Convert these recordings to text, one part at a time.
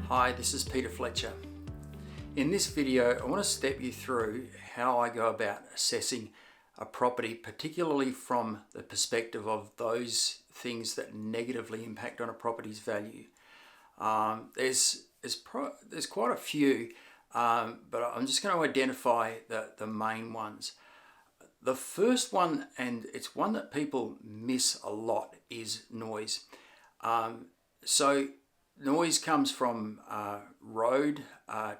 Hi, this is Peter Fletcher. In this video, I want to step you through how I go about assessing a property, particularly from the perspective of those things that negatively impact on a property's value. There's quite a few, but I'm just going to identify the main ones. The first one, and it's one that people miss a lot, is noise. So noise comes from road,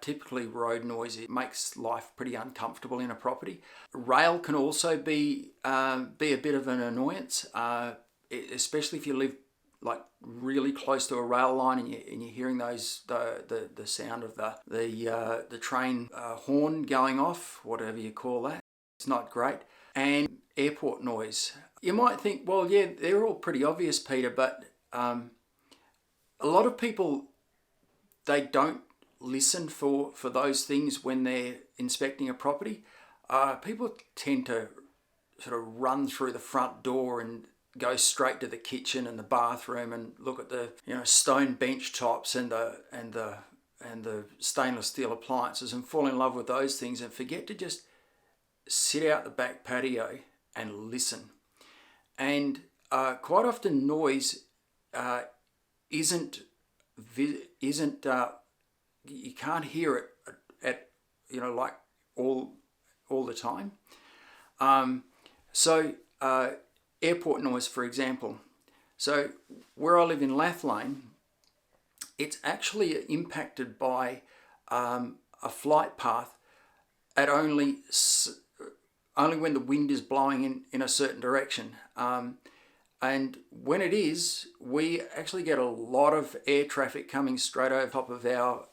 typically road noise. It makes life pretty uncomfortable in a property. Rail can also be a bit of an annoyance, especially if you live like really close to a rail line and you're hearing the sound of the train horn going off, whatever you call that. It's not great. And airport noise. You might think, well, yeah, they're all pretty obvious, Peter, but a lot of people, they don't listen for those things when they're inspecting a property. People tend to sort of run through the front door and go straight to the kitchen and the bathroom and look at the stone bench tops and the stainless steel appliances and fall in love with those things and forget to just sit out the back patio and listen. And quite often noise isn't you can't hear it at like all the time. So airport noise, for example. So where I live in Lathlane, it's actually impacted by a flight path at only when the wind is blowing in a certain direction. And when it is, we actually get a lot of air traffic coming straight over top of our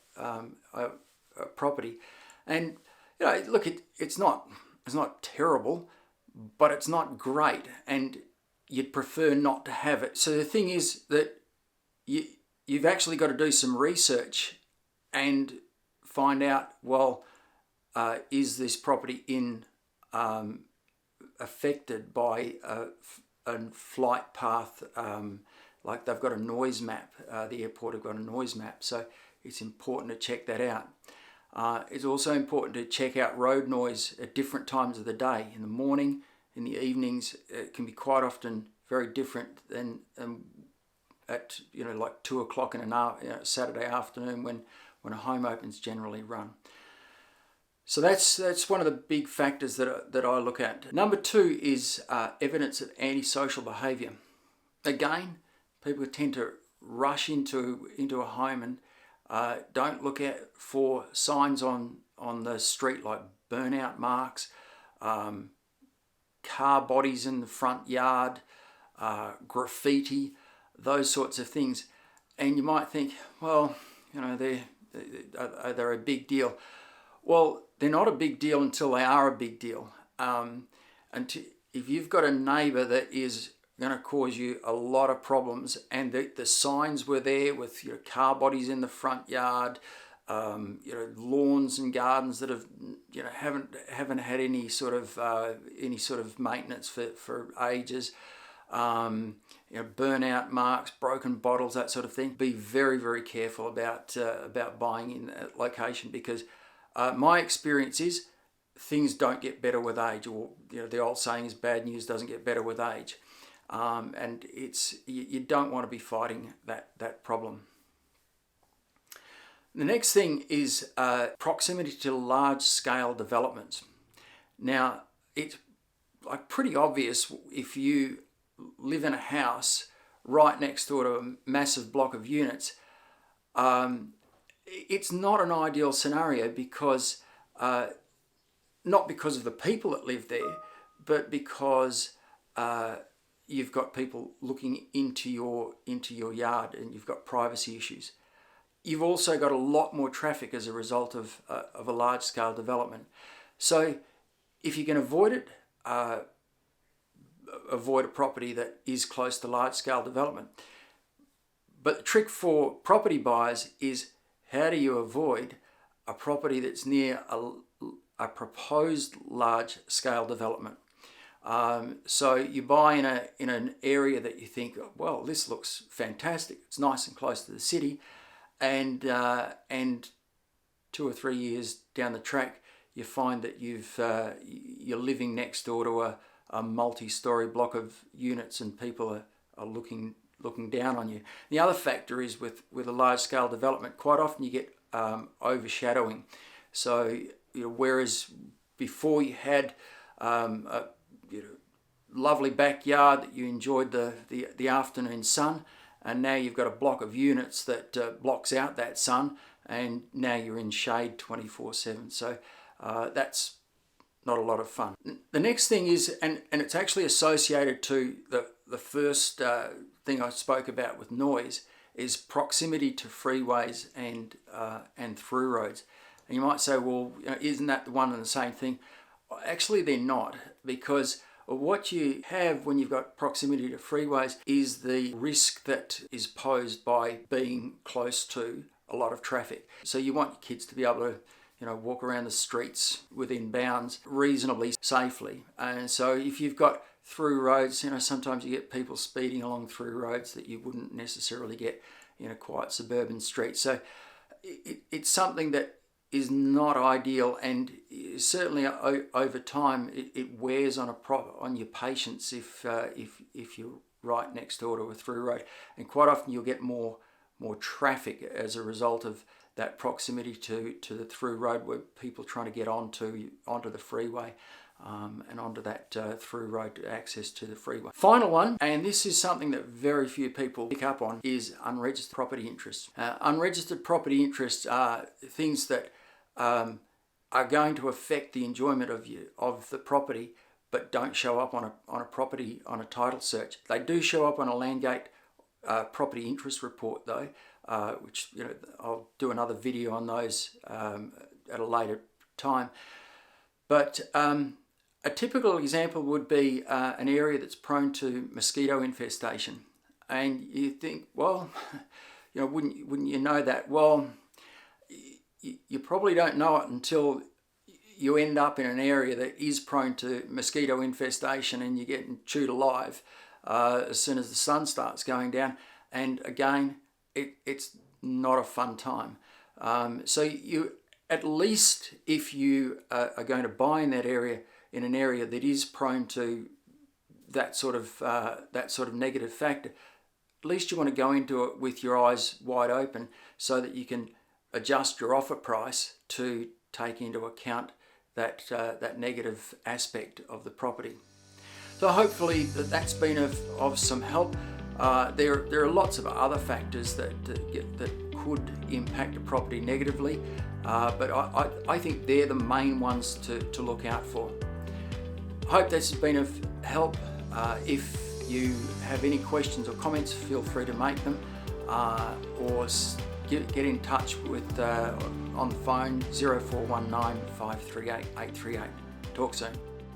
property. And look, it's not terrible, but it's not great, and you'd prefer not to have it. So the thing is that you've actually got to do some research and find out, well, is this property affected by a flight path, like they've got a noise map. The airport have got a noise map, so it's important to check that out. It's also important to check out road noise at different times of the day. In the morning, in the evenings, it can be quite often very different than at like 2 o'clock in a Saturday afternoon when a home opens generally run. So that's one of the big factors that I look at. Number 2 is evidence of antisocial behaviour. Again, people tend to rush into a home and don't look for signs on the street like burnout marks, car bodies in the front yard, graffiti, those sorts of things. And you might think, well, they're a big deal. Well, they're not a big deal until they are a big deal. And if you've got a neighbour that is going to cause you a lot of problems, and the signs were there with car bodies in the front yard, lawns and gardens that have haven't had any sort of maintenance for ages, burnout marks, broken bottles, that sort of thing. Be very, very careful about buying in that location, because my experience is things don't get better with age, or the old saying is bad news doesn't get better with age, and you don't want to be fighting that problem. The next thing is proximity to large-scale developments. Now, it's like pretty obvious if you live in a house right next to a massive block of units. It's not an ideal scenario because not because of the people that live there, but because you've got people looking into your yard and you've got privacy issues. You've also got a lot more traffic as a result of a large-scale development. So if you can avoid it, avoid a property that is close to large-scale development. But the trick for property buyers is, how do you avoid a property that's near a proposed large-scale development? So you buy in an area that you think, well, this looks fantastic. It's nice and close to the city, and 2 or 3 years down the track, you find that you're living next door to a multi-story block of units, and people are looking down on you. The other factor is with a large-scale development, quite often you get overshadowing. So whereas before you had a lovely backyard that you enjoyed the afternoon sun, and now you've got a block of units that blocks out that sun, and now you're in shade 24/7. So that's not a lot of fun. The next thing is, and it's actually associated to the first thing I spoke about with noise, is proximity to freeways and through roads. And you might say, well, isn't that the one and the same thing? Actually, they're not, because what you have when you've got proximity to freeways is the risk that is posed by being close to a lot of traffic. So you want your kids to be able to walk around the streets within bounds reasonably safely. And so if you've got through roads, sometimes you get people speeding along through roads that you wouldn't necessarily get in a quiet suburban street. So it's something that is not ideal, and certainly over time it wears on your patience if you're right next door to a through road, and quite often you'll get more traffic as a result of that proximity to the through road, where people trying to get onto the freeway and onto that through road access to the freeway. Final one, and this is something that very few people pick up on, is unregistered property interests. Unregistered property interests are things that are going to affect the enjoyment of the property, but don't show up on a property on a title search. They do show up on a Landgate property interest report though, which I'll do another video on those at a later time. But a typical example would be an area that's prone to mosquito infestation, and you think, well, wouldn't you know that? Well, you probably don't know it until you end up in an area that is prone to mosquito infestation, and you're getting chewed alive as soon as the sun starts going down. And again, it's not a fun time. So you, at least if you are going to buy in that area, in an area that is prone to that sort of negative factor, at least you want to go into it with your eyes wide open, so that you can adjust your offer price to take into account that negative aspect of the property. So hopefully that's been of some help. There are lots of other factors that could impact a property negatively, but I think they're the main ones to look out for. I hope this has been of help. If you have any questions or comments, feel free to make them, or get in touch with on the phone 0419 538 838. Talk soon.